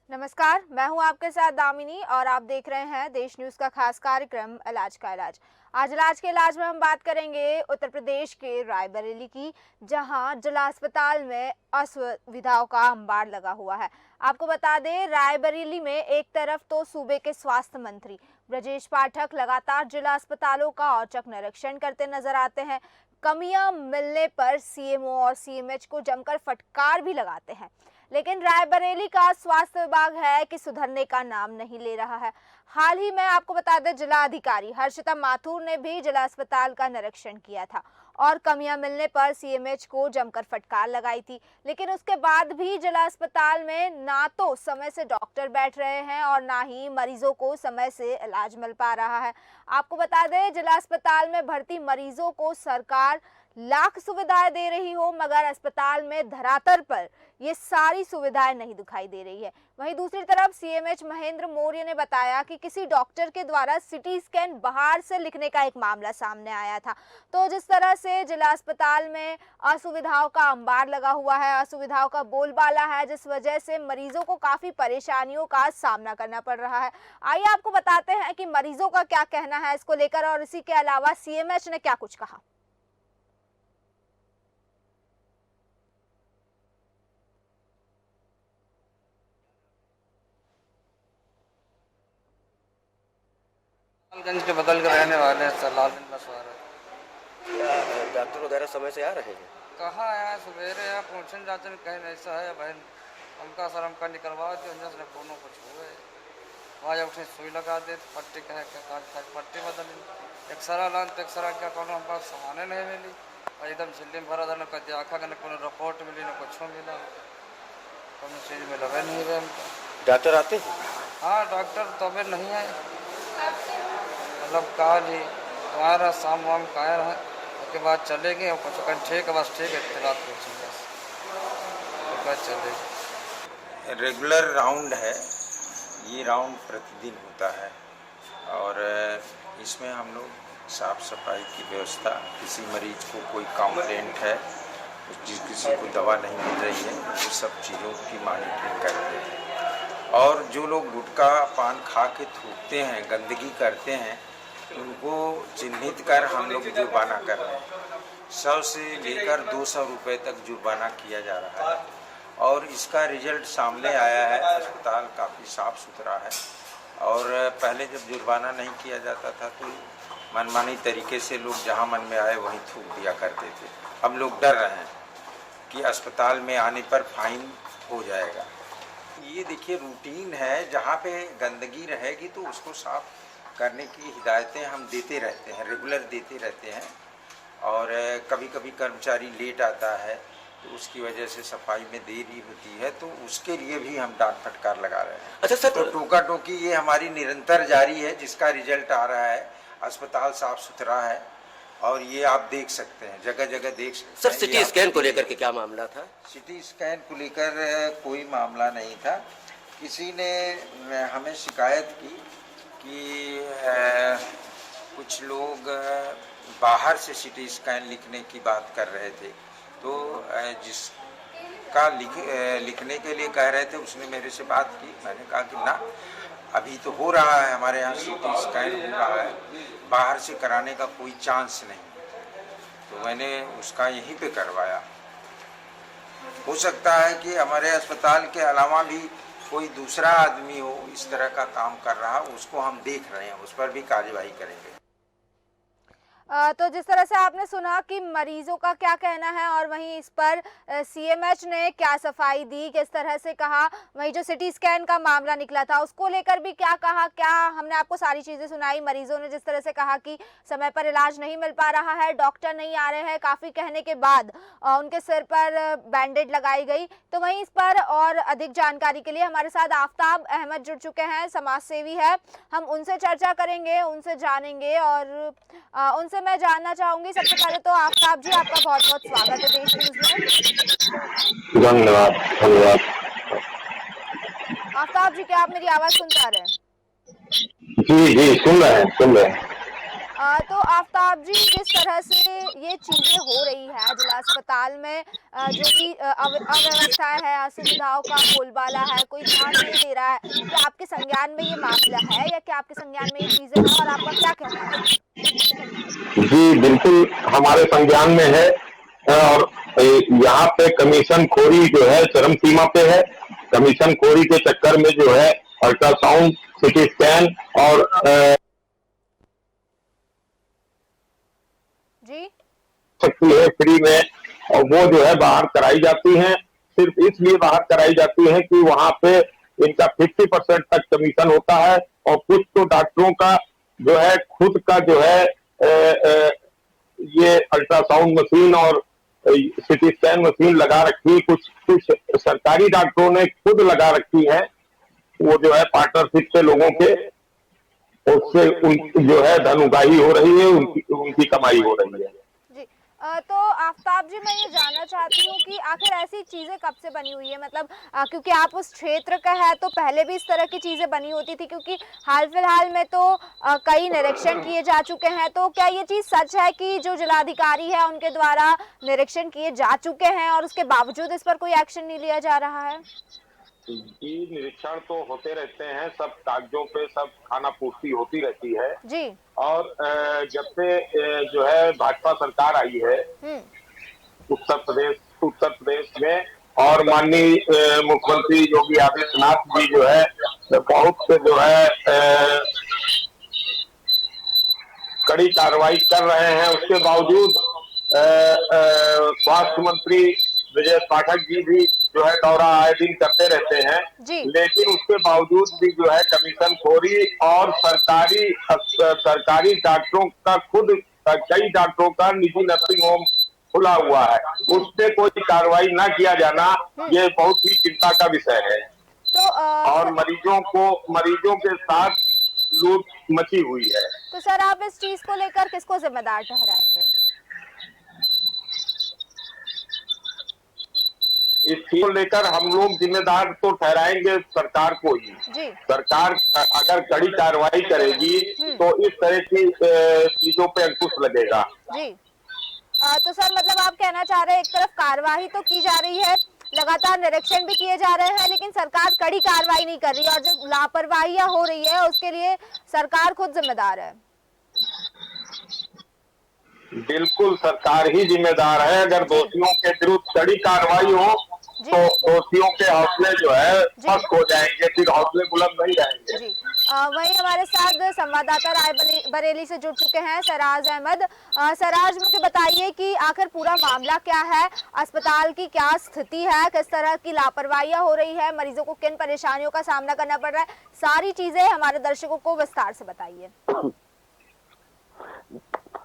नमस्कार, मैं हूं आपके साथ दामिनी और आप देख रहे हैं देश न्यूज का खास कार्यक्रम इलाज का इलाज। आज इलाज के इलाज में हम बात करेंगे उत्तर प्रदेश के रायबरेली की, जहां जिला अस्पताल में असुविधाओं का अंबार लगा हुआ है। आपको बता दें, रायबरेली में एक तरफ तो सूबे के स्वास्थ्य मंत्री ब्रजेश पाठक लगातार जिला अस्पतालों का औचक निरीक्षण करते नजर आते हैं। कमियां मिलने पर सीएमओ और सीएमएच को जमकर फटकार भी लगाते हैं, लेकिन रायबरेली का स्वास्थ्य विभाग है कि सुधरने का नाम नहीं ले रहा है। हाल ही में आपको बता दें, जिला अधिकारी हर्षिता माथुर ने भी जिला अस्पताल का निरीक्षण किया था और कमियां मिलने पर सीएमएच को जमकर फटकार लगाई थी, लेकिन उसके बाद भी जिला अस्पताल में ना तो समय से डॉक्टर बैठ रहे हैं और ना ही मरीजों को समय से इलाज मिल पा रहा है। आपको बता दें, जिला अस्पताल में भर्ती मरीजों को सरकार लाख सुविधाएं दे रही हो, मगर अस्पताल में धरातल पर ये सारी सुविधाएं नहीं दिखाई दे रही है। वहीं दूसरी तरफ सीएमएच महेंद्र मौर्य ने बताया कि किसी डॉक्टर के द्वारा सिटी स्कैन बाहर से लिखने का एक मामला सामने आया था। तो जिस तरह से जिला अस्पताल में असुविधाओं का अंबार लगा हुआ है, असुविधाओं का बोलबाला है, जिस वजह से मरीजों को काफी परेशानियों का सामना करना पड़ रहा है। आइए आपको बताते हैं कि मरीजों का क्या कहना है इसको लेकर और इसी के अलावा सीएमएच ने क्या कुछ कहा। गंज के बगल के रहने वाले हैं सर, लाल दिन बसवारा। क्या डॉक्टर वगैरह समय से आ रहे हैं? कहाँ आया सवेरे यहाँ पहुँचने जाते हैं, कहीं ऐसा है बहन हमका सर हमका निकलवा दे से कोनो कुछ हुए वहाँ जब उसने सुई लगा दे तो पट्टी कहे पट्टी बदल एक्सरा लान तो एक्सरा क्या कोनो हमका सामाने नहीं मिली और एकदम झिल्ली में भरा था, न कभी आखा का न कोनो रिपोर्ट मिली न कुछ मिला, कोनो चीज़ में लगे नहीं रहे हमको। डॉक्टर आते हैं? हाँ डॉक्टर तबे नहीं आए, मतलब कहा जी तुम्हारा शाम वाम काया रहा उसके बाद चलेंगे और कुछ कहीं ठीक है, बस ठीक है इतनी रात कुछ बस उसके बाद चलेंगे। रेगुलर राउंड है, ये राउंड प्रतिदिन होता है और इसमें हम लोग साफ सफाई की व्यवस्था, किसी मरीज को कोई कंप्लेंट है, किसी को दवा नहीं मिल रही है, वो सब चीज़ों की मॉनिटरिंग करते हैं। और जो लोग गुटखा पान खा के थूकते हैं, गंदगी करते हैं, उनको चिन्हित कर हम लोग जुर्माना कर रहे हैं। 100 से लेकर 200 रुपये तक जुर्माना किया जा रहा है और इसका रिजल्ट सामने आया है। अस्पताल काफ़ी साफ़ सुथरा है और पहले जब जुर्माना नहीं किया जाता था तो मनमानी तरीके से लोग जहां मन में आए वहीं थूक दिया करते थे। अब लोग डर रहे हैं कि अस्पताल में आने पर फाइन हो जाएगा। ये देखिए रूटीन है, जहाँ पे गंदगी रहेगी तो उसको साफ करने की हिदायतें हम देते रहते हैं, रेगुलर देते रहते हैं। और कभी कभी कर्मचारी लेट आता है तो उसकी वजह से सफाई में देरी होती है, तो उसके लिए भी हम डांट फटकार लगा रहे हैं। अच्छा सर, तो टोका टोकी ये हमारी निरंतर जारी है, जिसका रिजल्ट आ रहा है। अस्पताल साफ सुथरा है और ये आप देख सकते हैं, जगह जगह देख सकते सर हैं। सिटी स्कैन को लेकर के क्या मामला था? सिटी स्कैन को लेकर कोई मामला नहीं था। किसी ने हमें शिकायत की कि कुछ लोग बाहर से सिटी स्कैन लिखने की बात कर रहे थे, तो जिसका लिखने के लिए कह रहे थे उसने मेरे से बात की। मैंने कहा कि ना, अभी तो हो रहा है, हमारे यहाँ सिटी स्कैन हो रहा है, बाहर से कराने का कोई चांस नहीं। तो मैंने उसका यहीं पे करवाया। हो सकता है कि हमारे अस्पताल के अलावा भी कोई दूसरा आदमी हो इस तरह का काम कर रहा, उसको हम देख रहे हैं, उस पर भी कार्यवाही करेंगे। तो जिस तरह से आपने सुना कि मरीजों का क्या कहना है और वहीं इस पर सीएमएच ने क्या सफाई दी, किस तरह से कहा, वहीं जो सिटी स्कैन का मामला निकला था उसको लेकर भी क्या कहा, क्या हमने आपको सारी चीज़ें सुनाई। मरीजों ने जिस तरह से कहा कि समय पर इलाज नहीं मिल पा रहा है, डॉक्टर नहीं आ रहे हैं, काफ़ी कहने के बाद उनके सिर पर बैंडेज लगाई गई। तो वहीं इस पर और अधिक जानकारी के लिए हमारे साथ आफ्ताब अहमद जुड़ चुके हैं, समाज सेवी है, हम उनसे चर्चा करेंगे, उनसे जानेंगे और उनसे मैं जानना चाहूंगी। सबसे पहले तो आफ्ताब जी, आपका बहुत बहुत स्वागत है देश न्यूज में। धन्यवाद धन्यवाद। आफ्ताब जी, क्या आप मेरी आवाज सुन पा रहे हैं? जी जी, सुन रहे हैं सुन रहे हैं। तो आफ्ताब जी, जिस तरह से ये चीजें हो रही है जिला अस्पताल में, जो भी अव्यवस्थाएं है, असुविधाओं का बोलबाला है, कोई ध्यान नहीं दे रहा है, क्या आपके संज्ञान में ये मामला है या क्या आपके संज्ञान में ये चीजें हैं और आपका क्या कहना है? जी बिल्कुल हमारे संज्ञान में है। और यहाँ पे कमीशन खोरी जो है चरम सीमा पे है। कमीशन खोरी के चक्कर में जो है अल्ट्रासाउंड, सिटी स्कैन और जी सकती है फ्री में, और वो जो है बाहर कराई जाती हैं। सिर्फ इसलिए बाहर कराई जाती है कि वहां पे इनका 50% तक कमीशन होता है, और कुछ तो डॉक्टरों का जो है खुद का जो है ये अल्ट्रासाउंड मशीन और सिटी स्कैन मशीन लगा रखी, कुछ कुछ सरकारी डॉक्टरों ने खुद लगा रखी है। वो जो है पार्टनरशिप से लोगों के, उससे उन जो है धन उगाही हो रही है, उनकी कमाई हो रही है। जी तो आफ्ताब जी, मैं ये जानना चाहती हूँ कि आखिर ऐसी चीजें कब से बनी हुई है, मतलब क्योंकि आप उस क्षेत्र का है तो पहले भी इस तरह की चीजें बनी होती थी, क्योंकि हाल फिलहाल में तो कई निरीक्षण किए जा चुके हैं। तो क्या ये चीज सच है कि जो जिलाधिकारी है उनके द्वारा निरीक्षण किए जा चुके हैं और उसके बावजूद इस पर कोई एक्शन नहीं लिया जा रहा है? जी निरीक्षण तो होते रहते हैं, सब कागजों पे सब खाना पूर्ति होती रहती है जी। और जब से जो है भाजपा सरकार आई है उत्तर प्रदेश में, और माननीय मुख्यमंत्री योगी आदित्यनाथ जी जो है बहुत जो है कड़ी कार्रवाई कर रहे हैं। उसके बावजूद स्वास्थ्य मंत्री विजय पाठक जी भी जो है दौरा आए दिन करते रहते हैं, लेकिन उसके बावजूद भी जो है कमीशन खोरी और सरकारी डॉक्टरों का खुद कई डॉक्टरों का निजी नर्सिंग होम खुला हुआ है, उस पे कोई कार्रवाई न किया जाना ये बहुत ही चिंता का विषय है। तो और मरीजों के साथ लूट मची हुई है। तो सर, आप इस चीज को लेकर किसको जिम्मेदार ठहराएंगे? इस चीज को लेकर हम लोग जिम्मेदार तो ठहराएंगे सरकार को ही। सरकार अगर कड़ी कार्रवाई करेगी तो इस तरह की चीजों पे अंकुश लगेगा। जी तो सर, मतलब आप कहना चाह रहे हैं एक तरफ कार्रवाई तो की जा रही है, लगातार निरीक्षण भी किए जा रहे हैं, लेकिन सरकार कड़ी कार्रवाई नहीं कर रही है और जो लापरवाहियां हो रही है उसके लिए सरकार खुद जिम्मेदार है। बिल्कुल सरकार ही जिम्मेदार है। अगर दोषियों के विरुद्ध कड़ी कार्रवाई हो तो दोषियों के हौसले जो है पस्त हो जाएंगे, फिर हौसले बुलंद नहीं रहेंगे। जी वही हमारे साथ संवाददाता रायबरेली से जुड़ चुके हैं सराज अहमद। सराज, मुझे बताइए कि आखिर पूरा मामला क्या है, अस्पताल की क्या स्थिति है, किस तरह की लापरवाहियां हो रही है, मरीजों को किन परेशानियों का सामना करना पड़ रहा है, सारी चीजें हमारे दर्शकों को विस्तार से बताइए।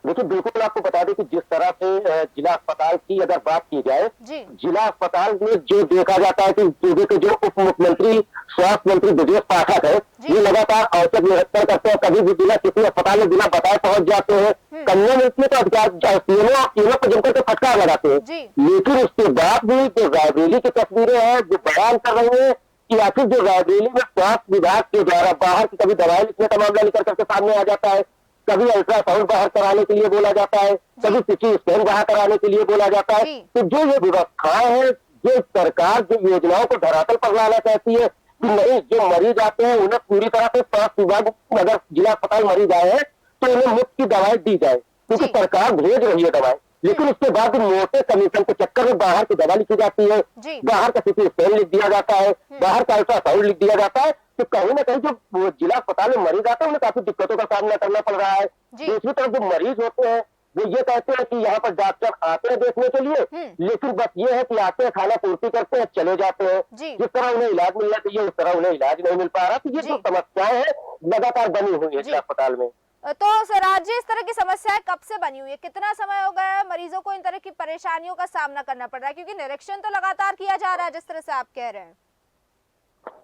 देखिए, बिल्कुल आपको बता दें कि जिस तरह से जिला अस्पताल की अगर बात की जाए, जिला अस्पताल में जो देखा जाता है कि सूबे के जो उप मुख्यमंत्री स्वास्थ्य मंत्री विजय पाठक है, ये लगातार औचक निरीक्षण करते हैं। कभी भी बिना किसी अस्पताल में बिना बताए पहुंच जाते हैं। कन्या में तो अधिकार तीनों को जमकर के फटकार लगाते हैं, लेकिन उसके बाद भी जो रायबरेली की तस्वीरें हैं जो बयान कर रही है कि आखिर जो रायबरेली में स्वास्थ्य विभाग के द्वारा बाहर की कभी दवाई लिखने का मामला लेकर करके सामने आ जाता है, कभी अल्ट्रासाउंड बाहर कराने के लिए बोला जाता है, कभी सिटी स्कैन बाहर कराने के लिए बोला जाता है। तो जो ये व्यवस्थाएं हैं, जो सरकार जो योजनाओं को धरातल पर लाना चाहती है कि नहीं, जो मरीज आते हैं उन्हें पूरी तरह से स्वास्थ्य विभाग अगर जिला अस्पताल मरीज आए हैं तो उन्हें मुफ्त की दवाई दी जाए, क्योंकि सरकार भेज रही है दवाई, लेकिन उसके बाद मोटे कमीशन के चक्कर में बाहर की दवा लिखी जाती है, बाहर का सिटी स्कैन लिख दिया जाता है, बाहर का अल्ट्रासाउंड लिख दिया जाता है। तो कहीं ना कहीं जो जिला अस्पताल में मरीज आते हैं उन्हें काफी दिक्कतों का सामना करना पड़ रहा है। दूसरी तरफ जो मरीज होते हैं वो ये कहते हैं कि यहाँ पर डॉक्टर आते हैं देखने के लिए, लेकिन बस ये है कि आते हैं, खाना पूर्ति करते हैं, चले जाते हैं। जिस तरह उन्हें इलाज मिलना चाहिए उस तरह उन्हें इलाज नहीं मिल पा रहा। तो ये जो समस्याएं हैं लगातार बनी हुई है जिला अस्पताल में। तो सराज जी, इस तरह की समस्याएं कब से बनी हुई है, कितना समय हो गया है मरीजों को इन तरह की परेशानियों का सामना करना पड़ रहा है, क्योंकि निरीक्षण तो लगातार किया जा रहा है जिस तरह से आप कह रहे हैं?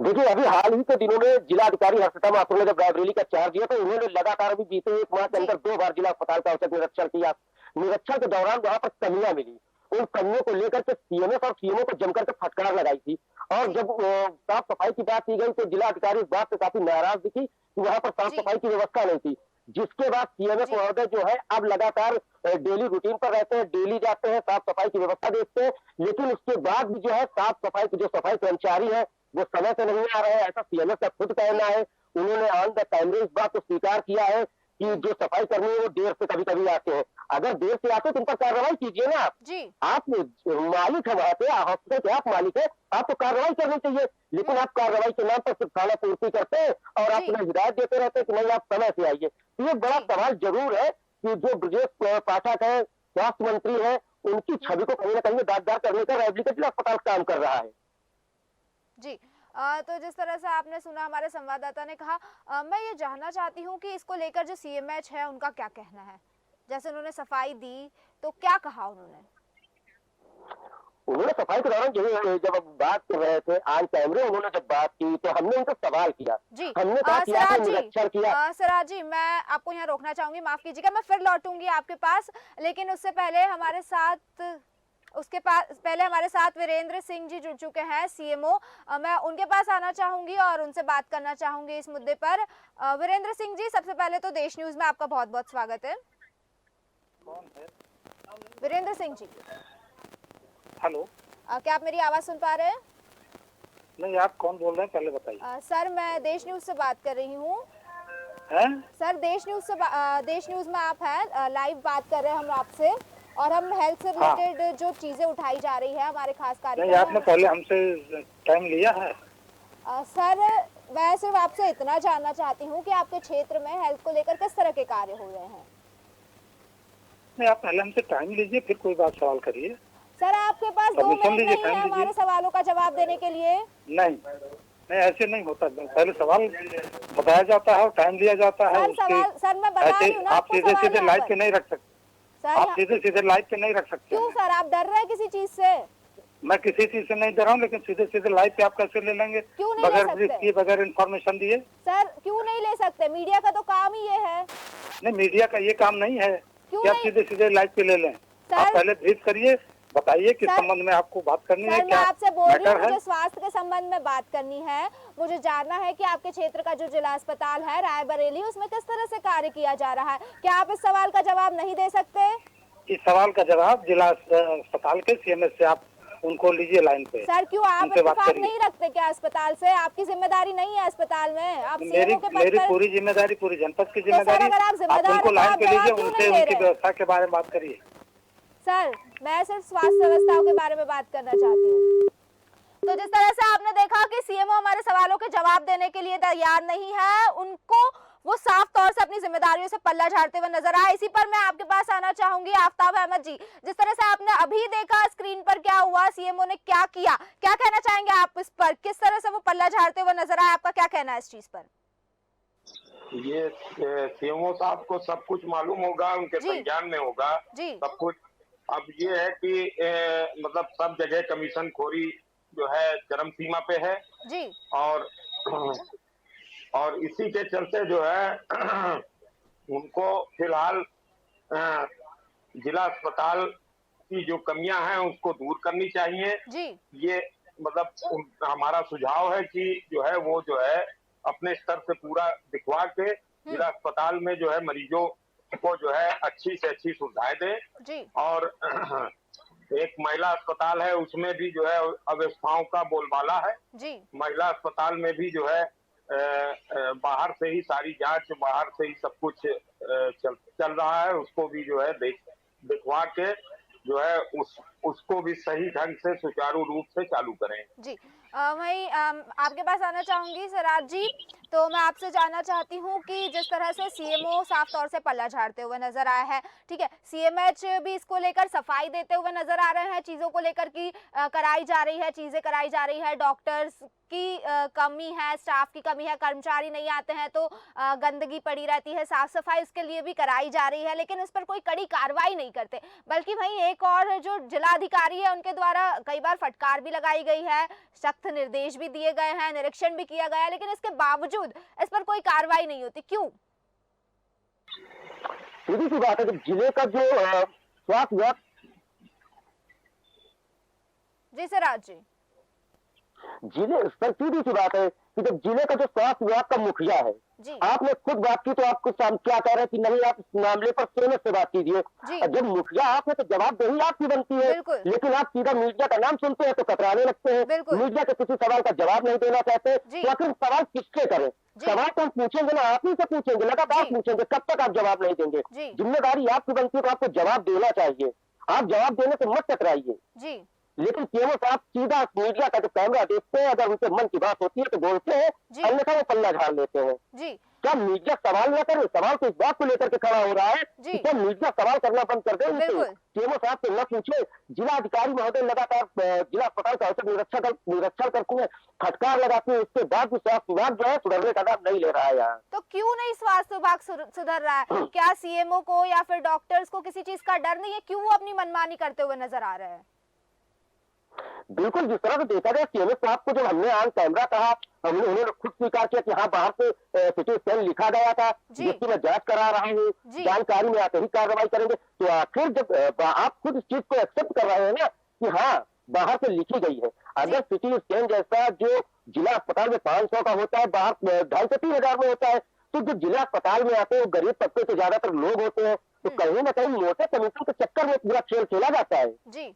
देखिए, अभी हाल ही के दिनों में जिलाधिकारी हर्षिता माथुर ने जब रायबरेली का चार्ज दिया तो उन्होंने लगातार अभी बीते एक माह के अंदर 2 बार जिला अस्पताल का औचक निरीक्षण किया। निरीक्षण के दौरान वहां पर कमियां मिली, उन कमियों को लेकर के सीएमएस और सीएमओ को जमकर के फटकार लगाई थी। और जब साफ सफाई की बात की गई तो जिलाधिकारी इस बात से काफी नाराज दिखी कि वहां पर साफ सफाई की व्यवस्था नहीं थी। जिसके बाद सीएमएस महोदय जो है अब लगातार डेली रूटीन पर रहते हैं, डेली जाते हैं, साफ सफाई की व्यवस्था देखते हैं, लेकिन उसके बाद भी जो है साफ सफाई के जो सफाई कर्मचारी है वो समय से नहीं आ रहे हैं, ऐसा सीएमएस का खुद कहना है। उन्होंने ऑन द कैमरे इस बात को स्वीकार किया है कि जो सफाई कर्मी है वो देर से कभी कभी आते हैं। अगर देर से आते तो उन पर कार्रवाई कीजिए ना आप मालिक है वहां पे, हॉस्पिटल के आप मालिक है, आपको कार्रवाई करनी चाहिए, लेकिन आप कार्रवाई के नाम पर सिर्फ खाना पूर्ति करते हैं और आप उन्हें हिदायत देते रहते हैं कि नहीं आप समय से आइए। तो ये बड़ा सवाल जरूर है कि जो ब्रजेश पाठक है, स्वास्थ्य मंत्री है, उनकी छवि को कहीं ना कहीं दागदार करने का रिहैबिलिटेशन अस्पताल काम कर रहा है। जी तो जिस तरह से आपने सुना, हमारे संवाददाता ने कहा, मैं ये जानना चाहती हूँ कि इसको लेकर जो सीएमएच है उनका क्या कहना है। जैसे उन्होंने सफाई दी तो क्या कहा उन्होंने सफाई के दौरान जब बात कर रहे थे ऑन कैमरे, उन्होंने जब बात की तो हमने उनका सवाल किया, हमने कहा कि आपने निरीक्षण किया। सिराज जी, मैं आपको यहाँ रोकना चाहूंगी, माफ कीजिएगा, मैं फिर लौटूंगी आपके पास, लेकिन उससे पहले हमारे साथ वीरेंद्र सिंह जी जुड़ चुके हैं, सीएमओ। मैं उनके पास आना चाहूंगी और उनसे बात करना चाहूंगी इस मुद्दे पर। वीरेंद्र सिंह जी, सबसे पहले तो देश न्यूज में आपका बहुत बहुत स्वागत है। कौन है? वीरेंद्र सिंह जी, हेलो, क्या आप मेरी आवाज सुन पा रहे हैं? नहीं, आप कौन बोल रहे हैं पहले बताइए। सर, मैं देश न्यूज से बात कर रही हूँ। सर, देश न्यूज में आप हैं, लाइव बात कर रहे हैं हम आपसे, और हम हेल्थ से रिलेटेड जो चीजें उठाई जा रही है हमारे खास कार्यक्रम। नहीं, आपने पहले हमसे टाइम लिया है। सर, मैं सिर्फ आपसे इतना जानना चाहती हूँ कि आपके क्षेत्र में हेल्थ को लेकर किस तरह के कार्य हो रहे हैं। नहीं, आप पहले हमसे टाइम लीजिए, फिर कोई बात सवाल करिए। सर, आपके पास 2 मिनट नहीं है हमारे सवालों का जवाब देने के लिए? नहीं, ऐसे नहीं होता, पहले सवाल बताया जाता है और टाइम लिया जाता है। सर, मैं बता रही हूँ ना, आप सीधे लाइव पे नहीं रख सकते। आप सीधे लाइव पे नहीं रख सकते। क्यों सर, आप डर रहे हैं किसी चीज से? मैं किसी चीज से नहीं डर रहा हूँ, लेकिन सीधे लाइव पे आप कैसे ले लेंगे? क्यों नहीं ले सकते? बगैर इन्फॉर्मेशन दिए। सर, क्यों नहीं ले सकते? मीडिया का तो काम ही ये है। नहीं, मीडिया का ये काम नहीं है कि आप सीधे लाइव पे ले लें। आप पहले ब्रीफ करिए, बताइए किस संबंध में आपको बात करनी है। मैं आपसे बोल रही हूँ, मुझे स्वास्थ्य के संबंध में बात करनी है। मुझे जानना है कि आपके क्षेत्र का जो जिला अस्पताल है रायबरेली, उसमें किस तरह से कार्य किया जा रहा है। क्या आप इस सवाल का जवाब नहीं दे सकते? इस सवाल का जवाब जिला अस्पताल के सीएमएस से आप उनको लीजिए लाइन पे। सर, क्यों आप इत्तेफाक नहीं रखते क्या अस्पताल से? आपकी जिम्मेदारी नहीं है अस्पताल में? आप मेरी पूरी जिम्मेदारी, पूरी जनपद की जिम्मेदारी। अगर आप जिम्मेदार उनको लाइन पे लीजिए, उनसे उनकी व्यवस्था के बारे में बात करिए। सर, मैं सिर्फ स्वास्थ्य व्यवस्थाओं के बारे में बात करना चाहती हूँ। तो जिस तरह से आपने देखा कि सीएमओ हमारे सवालों के जवाब देने के लिए तैयार नहीं है, उनको वो साफ तौर से अपनी जिम्मेदारियों से पल्ला झाड़ते हुए नजर आए। इसी पर मैं आपके पास आना चाहूंगी, आफ्ताब अहमद जी। जिस तरह से आपने अभी देखा स्क्रीन पर क्या हुआ, सीएमओ ने क्या किया, क्या कहना चाहेंगे आप इस पर? किस तरह से वो पल्ला झाड़ते हुए नजर आए, आपका क्या कहना है इस चीज पर? ये सीएमओ साहब को सब कुछ मालूम होगा, उनके संज्ञान में होगा सब कुछ। अब ये है कि मतलब सब जगह कमीशन खोरी जो है चरम सीमा पे है जी, और इसी के चलते जो है उनको फिलहाल जिला अस्पताल की जो कमियां हैं उसको दूर करनी चाहिए जी। ये मतलब हमारा सुझाव है कि जो है वो जो है अपने स्तर से पूरा दिखवा के जिला अस्पताल में जो है मरीजों को जो है अच्छी से अच्छी सुविधाएं दें। और एक महिला अस्पताल है, उसमें भी जो है अव्यवस्थाओं का बोलबाला है जी। महिला अस्पताल में भी जो है बाहर से ही सारी जांच, बाहर से ही सब कुछ चल रहा है, उसको भी जो है दिखवा के जो है उसको भी सही ढंग से सुचारू रूप से चालू करें जी। वही आपके पास आना चाहूंगी सिराज जी। तो मैं आपसे जानना चाहती हूँ कि जिस तरह से सीएमओ साफ तौर से पल्ला झाड़ते हुए नजर आया है, ठीक है, सीएमएच भी इसको लेकर सफाई देते हुए नजर आ रहे हैं, चीजों को लेकर की कराई जा रही है, चीजें कराई जा रही है, डॉक्टर्स की कमी है, स्टाफ की कमी है, कर्मचारी नहीं आते हैं तो गंदगी पड़ी रहती है, साफ सफाई उसके लिए भी कराई जा रही है, लेकिन उस पर कोई कड़ी कार्रवाई नहीं करते। बल्कि वहीं एक और जो जिलाधिकारी है उनके द्वारा कई बार फटकार भी लगाई गई है, सख्त निर्देश भी दिए गए हैं, निरीक्षण भी किया गया है, लेकिन इसके बावजूद इस पर कोई कार्रवाई नहीं होती, क्यों? सीधी सी बात है कि जिले का जो स्वास्थ्य विभाग जी सिराज जी, जिले पर सीधी सी बात है कि जब जिले का जो स्वास्थ्य विभाग का मुखिया है, आपने खुद बात की तो आपको क्या कह रहे हैं कि नहीं आप इस मामले पर सीएमएस से बात कीजिए। जब मुखिया आपने तो जवाबदेही आपकी बनती है, लेकिन आप सीधा मीडिया का नाम सुनते हैं तो कतराने लगते हैं, मीडिया के किसी सवाल का जवाब नहीं देना चाहते, तो आखिर सवाल किससे करें? सवाल तो हम पूछेंगे ना, आप ही से पूछेंगे, लगातार पूछेंगे, कब तक आप जवाब नहीं देंगे? जिम्मेदारी आपकी बनती है तो आपको जवाब देना चाहिए, आप जवाब देने से मत कतराइए। लेकिन केवल आप सीधा मीडिया का जो कैमरा देखते हैं, अगर उनके मन की बात होती है तो बोलते हैं, अन्यथा वो पल्ला झाड़ लेते हैं। क्या मीडिया सवाल न करे? सवाल तो इस बात को लेकर के खड़ा हो रहा है कि क्या मीडिया सवाल करना बंद कर दे? केवल साहब से न पूछे, जिला अधिकारी महोदय लगातार जिला अस्पताल का औचक निरीक्षण करते हैं, फटकार लगाते हैं, उसके बाद भी स्वास्थ्य विभाग जो है सुधरने का नाम नहीं ले रहा है यहाँ। तो क्यों नहीं स्वास्थ्य विभाग सुधर रहा है? क्या सीएमओ को या फिर डॉक्टर्स को किसी चीज का डर नहीं है? क्यों वो अपनी मनमानी करते हुए नजर आ रहे हैं? बिल्कुल, जिस तरह से देखा जाए सीएमएस साहब को जब हमने ऑन कैमरा कहा, उन्होंने खुद स्वीकार किया कि हाँ बाहर से सिटी स्कैन लिखा गया था जिसकी मैं जांच करा रहा हूँ, जानकारी में आते ही कार्रवाई करेंगे। तो आखिर जब आप खुद इस चीज को एक्सेप्ट कर रहे हैं ना कि हाँ बाहर से लिखी गई है, अगर सिटी स्कैन जैसा जो जिला अस्पताल में 500 का होता है, बाहर 2,500 से 3,000 में होता है, तो जो जिला अस्पताल में आते हैं वो गरीब तबके से ज्यादातर लोग होते हैं, तो कहीं ना कहीं मोटे कमीशन के चक्कर में पूरा खेल खेला जाता है। जी,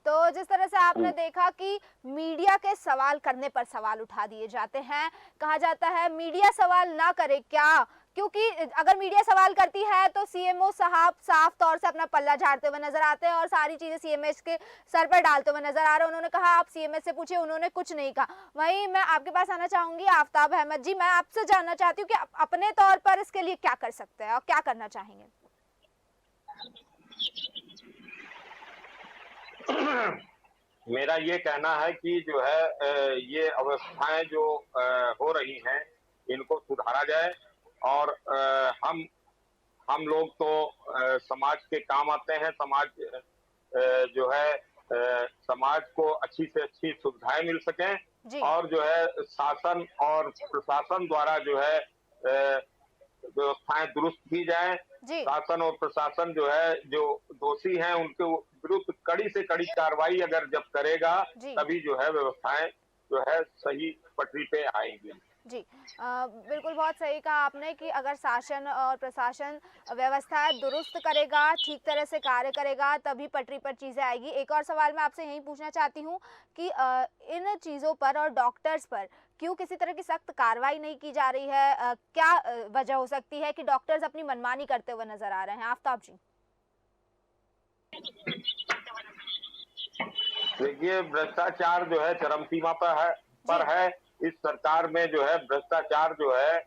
तो जिस तरह से आपने देखा कि मीडिया के सवाल करने पर सवाल उठा दिए जाते हैं, कहा जाता है मीडिया सवाल ना करे क्या, क्योंकि अगर मीडिया सवाल करती है तो सीएमओ साहब साफ तौर से अपना पल्ला झाड़ते हुए नजर आते हैं और सारी चीजें सीएमएस के सर पर डालते हुए नजर आ रहे हैं। उन्होंने कहा आप सीएमएस से पूछिए, उन्होंने कुछ नहीं कहा। वहीं मैं आपके पास आना चाहूंगी आफ्ताब अहमद जी, मैं आपसे जानना चाहती हूँ कि अपने तौर पर इसके लिए क्या कर सकते हैं और क्या करना चाहेंगे? मेरा ये कहना है कि जो है ये अवस्थाएं जो हो रही हैं इनको सुधारा जाए, और हम लोग तो समाज के काम आते हैं, समाज जो है समाज को अच्छी से अच्छी सुविधाएं मिल सकें, और जो है शासन और प्रशासन द्वारा जो है व्यवस्थाएं दुरुस्त की जाए। शासन और प्रशासन जो है जो दोषी हैं उनके विरुद्ध कड़ी से कड़ी कार्रवाई अगर जब करेगा तभी जो है व्यवस्थाएं जो है सही पटरी पे आएंगी। जी बिल्कुल, बहुत सही कहा आपने कि अगर शासन और प्रशासन व्यवस्थाएं दुरुस्त करेगा, ठीक तरह से कार्य करेगा, तभी पटरी पर चीज़ें आएगी। एक और सवाल मैं आपसे यही पूछना चाहती हूँ कि इन चीज़ों पर और डॉक्टर्स पर क्यों किसी तरह की सख्त कार्रवाई नहीं की जा रही है? क्या वजह हो सकती है कि डॉक्टर्स अपनी मनमानी करते हुए नजर आ रहे हैं? आफ्ताब जी। देखिए, भ्रष्टाचार जो है चरम सीमा पर है। इस सरकार में जो है भ्रष्टाचार जो है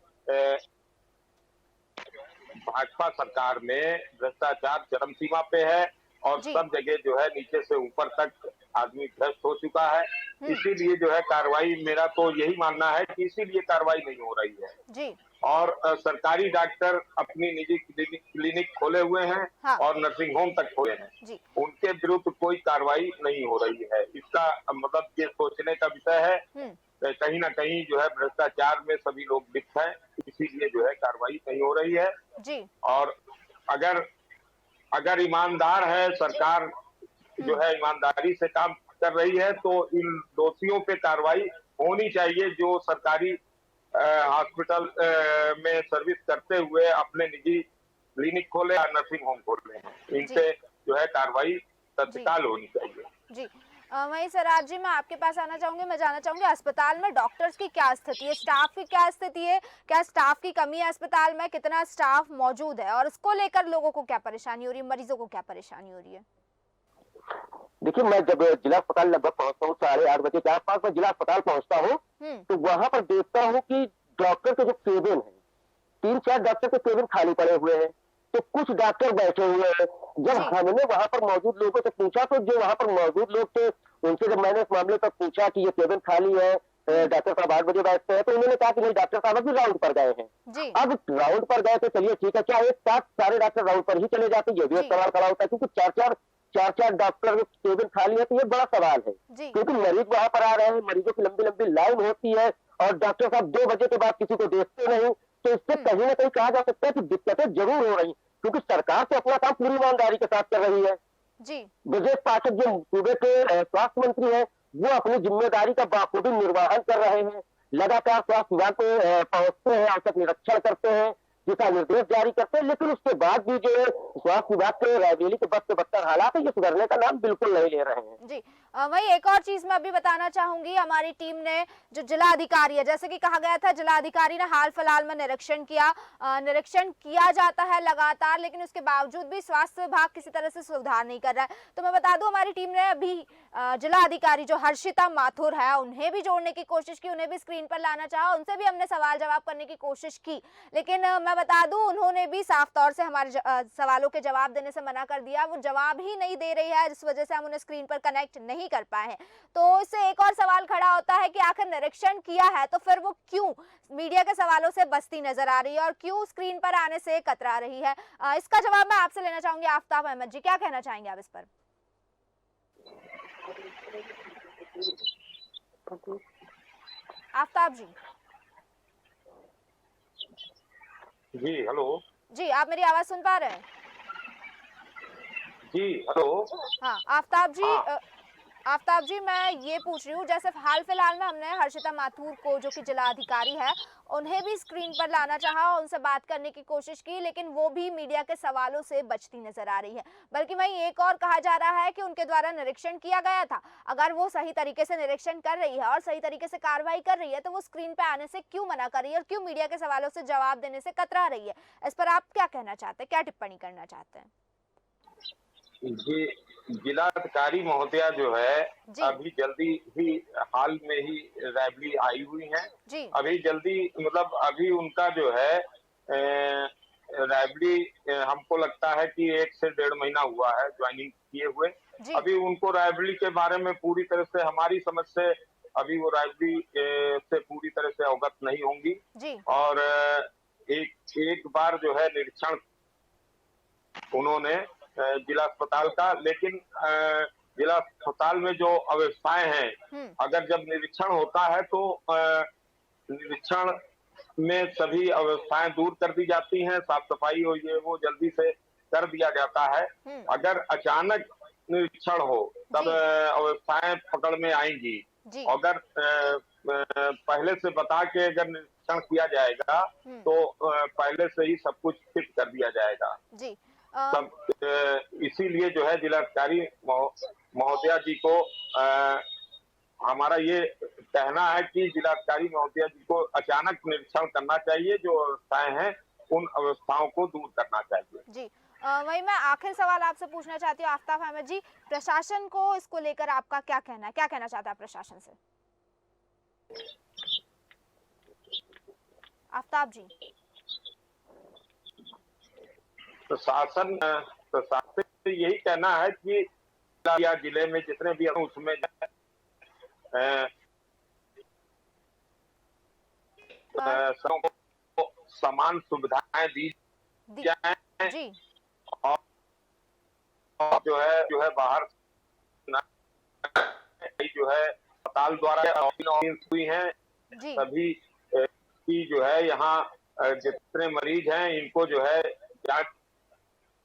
भाजपा सरकार में भ्रष्टाचार चरम सीमा पे है, और सब जगह जो है नीचे से ऊपर तक आदमी भ्रष्ट हो चुका है। इसीलिए जो है कार्रवाई, मेरा तो यही मानना है कि इसीलिए कार्रवाई नहीं हो रही है जी। और सरकारी डॉक्टर अपनी निजी क्लिनिक खोले हुए हैं, हाँ। और नर्सिंग होम तक खोले हैं जी। उनके विरुद्ध कोई कार्रवाई नहीं हो रही है। इसका मतलब ये सोचने का विषय है कहीं ना कहीं जो है भ्रष्टाचार में सभी लोग लिप्त हैं, इसीलिए जो है कार्रवाई नहीं हो रही है जी। और अगर ईमानदार है सरकार, जो है ईमानदारी से काम कर रही है, तो इन दोषियों पे कार्रवाई होनी चाहिए जो सरकारी हॉस्पिटल में सर्विस करते हुए अपने निजी क्लिनिक खोले या नर्सिंग होम खोले हैं। इनसे जो है कार्रवाई तत्काल होनी चाहिए जी। वहीं सराज जी, मैं आपके पास आना चाहूंगी, मैं जानना चाहूंगी अस्पताल में डॉक्टर्स की क्या स्थिति है, स्टाफ की क्या स्थिति है, क्या स्टाफ की कमी है अस्पताल में, कितना स्टाफ मौजूद है और इसको लेकर लोगों को क्या परेशानी हो रही है, मरीजों को क्या परेशानी हो रही है? देखिए, मैं जब जिला अस्पताल लगभग पहुंचता हूँ 8:30 बजे के आसपास मैं जिला अस्पताल पहुंचता हूँ, तो वहां पर देखता हूँ कि डॉक्टर के जो केबिन है, 3-4 डॉक्टर के केबिन खाली पड़े हुए हैं, तो कुछ डॉक्टर बैठे हुए हैं। जब हमने वहां पर मौजूद लोगों से पूछा, तो जो वहां पर मौजूद लोग थे उनसे जब मैंने इस मामले पर पूछा कि ये केबिन खाली है, डॉक्टर साहब 8 बजे बैठते हैं, तो उन्होंने कहा कि नहीं, डॉक्टर साहब अभी राउंड पर गए हैं। अब राउंड पर गए तो चलिए ठीक है, क्या एक साथ सारे डॉक्टर राउंड पर ही चले जाते? ये भी एक सवाल खड़ा होता है, क्योंकि 4-4 डॉक्टर केबिन खाली है, तो ये बड़ा सवाल है, क्योंकि मरीज वहां पर आ रहे हैं, मरीजों की लंबी लंबी लाइन होती है और डॉक्टर साहब 2 बजे के बाद किसी को देखते नहीं, तो इससे कहीं ना कहीं कहा जा सकता है कि दिक्कतें जरूर हो रही, क्योंकि सरकार तो अपना काम पूरी ईमानदारी के साथ कर रही है जी। ब्रजेश पाठक जो सूबे के स्वास्थ्य मंत्री है, वो अपनी जिम्मेदारी का बाखूबी निर्वहन कर रहे हैं, लगातार स्वास्थ्य विभाग पे पहुंचते हैं, औचक निरीक्षण करते हैं, दिशा निर्देश जारी करते हैं, लेकिन उसके बाद भी जो है स्वास्थ्य विभाग के रायबरेली के बद से बदतर हालात है, ये सुधरने का नाम बिल्कुल नहीं ले रहे हैं। जी वही एक और चीज मैं अभी बताना चाहूंगी, हमारी टीम ने जो जिला अधिकारी है, जैसे कि कहा गया था जिला अधिकारी ने हाल फिलहाल में निरीक्षण किया जाता है लगातार, लेकिन उसके बावजूद भी स्वास्थ्य विभाग किसी तरह से सुधार नहीं कर रहा है। तो मैं बता दूं हमारी टीम ने अभी जिला अधिकारी जो हर्षिता माथुर है उन्हें भी जोड़ने की कोशिश की, उन्हें भी स्क्रीन पर लाना चाहा, उनसे भी हमने सवाल जवाब करने की कोशिश की, लेकिन मैं बता दूं उन्होंने भी साफ तौर से हमारे सवालों के जवाब देने से मना कर दिया। वो जवाब ही नहीं दे रही है, जिस वजह से हम उन्हें स्क्रीन पर कनेक्ट नहीं कर पाए हैं। तो इससे एक और सवाल खड़ा होता है कि आखिर निरीक्षण किया है तो फिर वो क्यों मीडिया के सवालों से बचती नजर आ रही है और क्यों स्क्रीन पर आने से कतरा रही है। इसका जवाब मैं आपसे लेना चाहूंगी। आफ्ताब अहमद जी, क्या कहना चाहेंगे आप इस पर? आफ्ताब जी। जी हेलो। जी आप मेरी आवाज सुन पा रहे हैं? जी हेलो। हाँ आफ्ताब जी मैं ये पूछ रही हूँ, जैसे हाल फिलहाल में हमने हर्षिता माथुर को जो कि जिला अधिकारी है उन्हें भी स्क्रीन पर लाना चाहा, उनसे बात करने की कोशिश की, लेकिन वो भी मीडिया के सवालों से बचती नजर आ रही है। बल्कि वहीं एक और कहा जा रहा है कि उनके द्वारा निरीक्षण किया गया था, अगर वो सही तरीके से निरीक्षण कर रही है और सही तरीके से कार्रवाई कर रही है तो वो स्क्रीन पे आने से क्यों मना कर रही है और क्यों मीडिया के सवालों से जवाब देने से कतरा रही है। इस पर आप क्या कहना चाहते हैं, क्या टिप्पणी करना चाहते हैं? जी जिलाधिकारी महोदया जो है अभी जल्दी ही हाल में ही रायबरेली आई हुई हैं। अभी जल्दी मतलब अभी उनका जो है रायबरेली हमको लगता है कि 1 से 1.5 महीना हुआ है ज्वाइनिंग किए हुए। अभी उनको रायबरेली के बारे में पूरी तरह से हमारी समझ से अभी वो रायबरेली से पूरी तरह से अवगत नहीं होंगी। और एक बार जो है निरीक्षण उन्होंने जिला अस्पताल का, लेकिन जिला अस्पताल में जो अव्यवस्थाएं हैं, अगर जब निरीक्षण होता है तो निरीक्षण में सभी अव्यवस्थाएं दूर कर दी जाती हैं, साफ सफाई हो ये वो जल्दी से कर दिया जाता है। अगर अचानक निरीक्षण हो तब अव्यवस्थाएं पकड़ में आएंगी। अगर पहले से बता के अगर निरीक्षण किया जाएगा तो पहले से ही सब कुछ फिट कर दिया जाएगा। सब इसीलिए जो है जिलाधिकारी महोदया जी को हमारा ये कहना है कि जिलाधिकारी महोदया जी को अचानक निरीक्षण करना चाहिए, जो अवस्थाएं हैं उन अवस्थाओं को दूर करना चाहिए। जी वही मैं आखिर सवाल आपसे पूछना चाहती हूँ आफ्ताब अहमद जी, प्रशासन को इसको लेकर आपका क्या कहना है, क्या कहना चाहता है प्रशासन से? आफ्ताब जी। प्रशासन से यही कहना है कि जिले में जितने भी उसमें समान सुविधाएं दी जाए और जो है बाहर जो है अस्पताल द्वारा हुई है सभी की जो है यहाँ जितने मरीज हैं इनको जो है जांच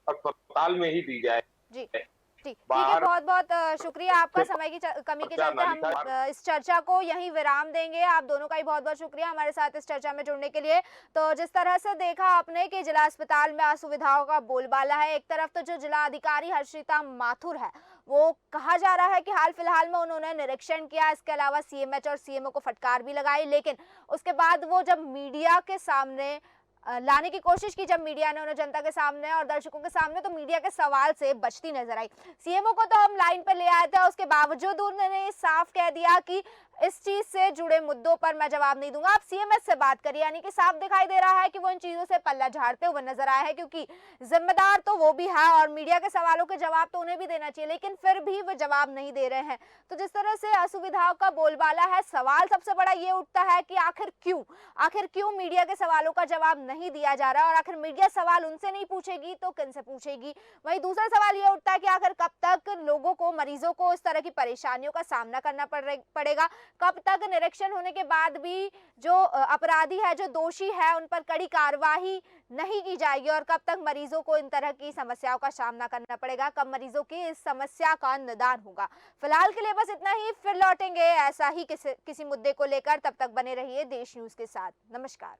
अस्पताल में ही दी जाए। जी ठीक है, बहुत बहुत शुक्रिया आपका। समय की कमी के चलते हम इस चर्चा को यहीं विराम देंगे। आप दोनों का ही बहुत बहुत शुक्रिया हमारे साथ इस चर्चा में जुड़ने के लिए। तो जिस तरह से देखा आपने कि जिला अस्पताल में असुविधाओं का बोलबाला है, एक तरफ तो जो जिला अधिकारी हर्षिता माथुर है वो कहा जा रहा है कि हाल फिलहाल में उन्होंने निरीक्षण किया, इसके अलावा सीएमएच और सीएमओ को फटकार भी लगाई, लेकिन उसके बाद वो जब मीडिया के सामने लाने की कोशिश की, जब मीडिया ने उन्हें जनता के सामने और दर्शकों के सामने, तो मीडिया के सवाल से बचती नजर आई। सीएमओ को तो हम लाइन पर ले आए थे, उसके बावजूद उन्होंने साफ कह दिया कि इस चीज से जुड़े मुद्दों पर मैं जवाब नहीं दूंगा, आप सीएमएस से बात करिए। यानी कि साफ दिखाई दे रहा है कि वो इन चीजों से पल्ला झाड़ते हुए नजर आए हैं, क्योंकि जिम्मेदार तो वो भी है और मीडिया के सवालों के जवाब तो उन्हें भी देना चाहिए, लेकिन फिर भी वो जवाब नहीं दे रहे हैं। तो जिस तरह से असुविधाओं का बोलबाला है, सवाल सबसे बड़ा ये उठता है कि आखिर क्यों मीडिया के सवालों का जवाब नहीं दिया जा रहा, और आखिर मीडिया सवाल उनसे नहीं पूछेगी तो किन से पूछेगी। वहीं दूसरा सवाल ये उठता है कि आखिर कब तक लोगों को, मरीजों को इस तरह की परेशानियों का सामना करना पड़ेगा? कब तक निरीक्षण होने के बाद भी जो अपराधी है, जो दोषी है, उन पर कड़ी कार्रवाई नहीं की जाएगी और कब तक मरीजों को इन तरह की समस्याओं का सामना करना पड़ेगा? कब मरीजों की इस समस्या का निदान होगा? फिलहाल के लिए बस इतना ही, फिर लौटेंगे ऐसा ही किसी मुद्दे को लेकर। तब तक बने रहिए देश न्यूज के साथ। नमस्कार।